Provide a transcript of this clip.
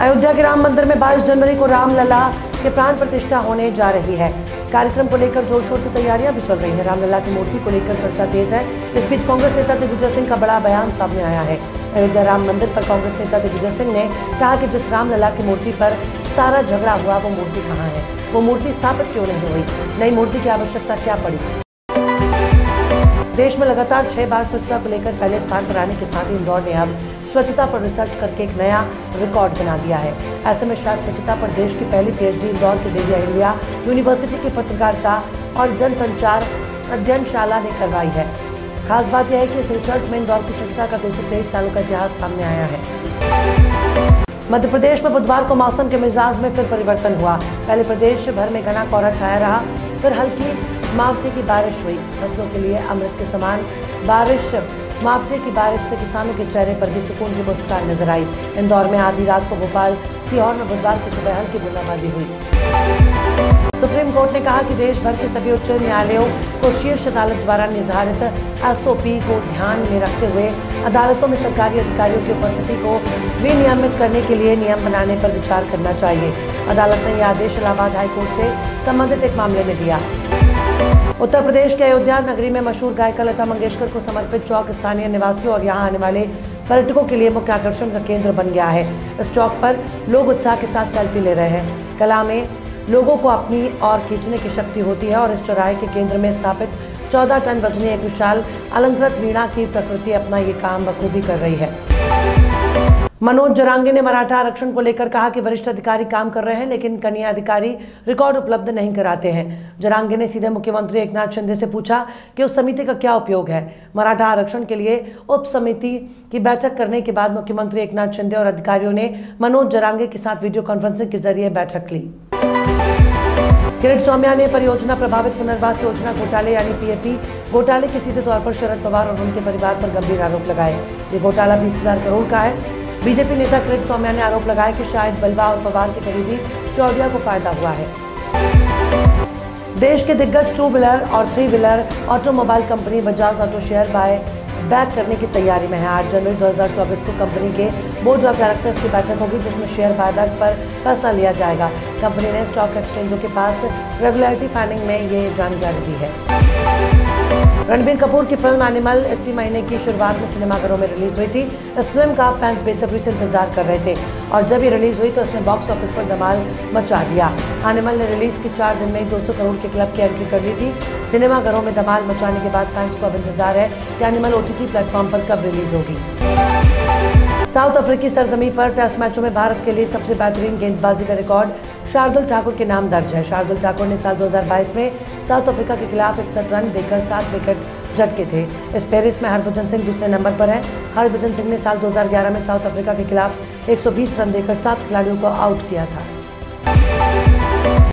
अयोध्या के राम मंदिर में 22 जनवरी को रामलला के प्राण प्रतिष्ठा होने जा रही है। कार्यक्रम को लेकर जोर शोर से तैयारियां भी चल रही है। रामलला की मूर्ति को लेकर चर्चा तेज है। इस बीच कांग्रेस नेता दिग्विजय सिंह का बड़ा बयान सामने आया है। अयोध्या राम मंदिर पर कांग्रेस नेता दिग्विजय सिंह ने कहा कि जिस रामलला की मूर्ति पर सारा झगड़ा हुआ वो मूर्ति कहाँ है, वो मूर्ति स्थापित क्यों नहीं हुई, नई मूर्ति की आवश्यकता क्या पड़ी। देश में लगातार 6 बार स्वच्छता को लेकर पहले स्थान पर आने के साथ ही इंदौर ने अब स्वच्छता पर रिसर्च करके एक नया रिकॉर्ड बना दिया है। ऐसे में शायद स्वच्छता पर देश की पहली पीएचडी इंदौर के देवी अहिल्या यूनिवर्सिटी की पत्रकारिता और जनसंचार अध्ययनशाला ने करवाई है। खास बात यह है कि इस रिसर्च में इंदौर की स्वच्छता का 223 सालों का इतिहास सामने आया है। मध्य प्रदेश में बुधवार को मौसम के मिजाज में फिर परिवर्तन हुआ। पहले प्रदेश भर में घना कोहरा छाया रहा, फिर हल्की मावठे की बारिश हुई। फसलों के लिए अमृत के समान बारिश, मावठे की बारिश से किसानों के चेहरे पर भी सुकून की मुस्कान नजर आई। इंदौर में आधी रात को भोपाल, सीहोर में बुधवार की सुबह हल्की बूंदाबांदी हुई। सुप्रीम कोर्ट ने कहा कि देश भर के सभी उच्च न्यायालयों को शीर्ष अदालत द्वारा निर्धारित एसओपी को ध्यान में रखते हुए अदालतों में सरकारी अधिकारियों की उपस्थिति को विनियमित करने के लिए नियम बनाने पर विचार करना चाहिए। अदालत ने यह आदेश इलाहाबाद हाईकोर्ट से संबंधित एक मामले में दिया। उत्तर प्रदेश के अयोध्या नगरी में मशहूर गायिका लता मंगेशकर को समर्पित चौक स्थानीय निवासियों और यहां आने वाले पर्यटकों के लिए मुख्य आकर्षण का केंद्र बन गया है। इस चौक पर लोग उत्साह के साथ सेल्फी ले रहे हैं। कला में लोगों को अपनी ओर खींचने की शक्ति होती है और इस चौराहे के केंद्र में स्थापित 14 टन वजनी एक विशाल अलंकृत वीणा की प्रकृति अपना ये काम बखूबी कर रही है। मनोज जरांगे ने मराठा आरक्षण को लेकर कहा कि वरिष्ठ अधिकारी काम कर रहे हैं लेकिन कनीय अधिकारी रिकॉर्ड उपलब्ध नहीं कराते हैं। जरांगे ने सीधे मुख्यमंत्री एकनाथ शिंदे से पूछा कि उस समिति का क्या उपयोग है। मराठा आरक्षण के लिए उप समिति की बैठक करने के बाद मुख्यमंत्री एकनाथ शिंदे और अधिकारियों ने मनोज जरांगे के साथ वीडियो कॉन्फ्रेंसिंग के जरिए बैठक ली। किरीट सौम्या ने परियोजना प्रभावित पुनर्वास योजना घोटाले यानी पीएपी घोटाले के सीधे तौर पर शरद पवार और उनके परिवार पर गंभीर आरोप लगाए। ये घोटाला 20,000 करोड़ का है। बीजेपी नेता किरीट सौम्या ने आरोप लगाया कि शायद बलवा और पवार के करीबी चौड़िया को फायदा हुआ है। देश के दिग्गज 2 व्हीलर और 3 wheeler automobile company Bajaj auto share buy back करने की तैयारी में है। 8 जनवरी 2024 को कंपनी के बोर्ड ऑफ डायरेक्टर्स की बैठक होगी जिसमें शेयर बायबैक पर फैसला लिया जाएगा। कंपनी ने स्टॉक एक्सचेंजों के पास रेगुलेटरी फाइलिंग में ये जानकारी दी है। रणबीर कपूर की फिल्म एनिमल इसी महीने की शुरुआत में सिनेमाघरों में रिलीज हुई थी। इस फिल्म का फैंस बेसब्री से इंतजार कर रहे थे और जब ये रिलीज हुई तो उसने बॉक्स ऑफिस पर धमाल मचा दिया। एनिमल ने रिलीज के 4 दिन में 200 करोड़ के क्लब की एंट्री कर ली थी। सिनेमाघरों में धमाल मचाने के बाद फैंस को अब इंतजार है कि एनिमल ओटीटी प्लेटफॉर्म पर कब रिलीज होगी। साउथ अफ्रीकी सरजमी पर टेस्ट मैचों में भारत के लिए सबसे बेहतरीन गेंदबाजी का रिकॉर्ड शार्दुल ठाकुर के नाम दर्ज है। शार्दुल ठाकुर ने साल 2022 में साउथ अफ्रीका के खिलाफ 61 रन देकर 7 विकेट झटके थे। इस फेरिस्त में हरभजन सिंह दूसरे नंबर पर है। हरभजन सिंह ने साल 2011 में साउथ अफ्रीका के खिलाफ 120 रन देकर 7 खिलाड़ियों को आउट किया था।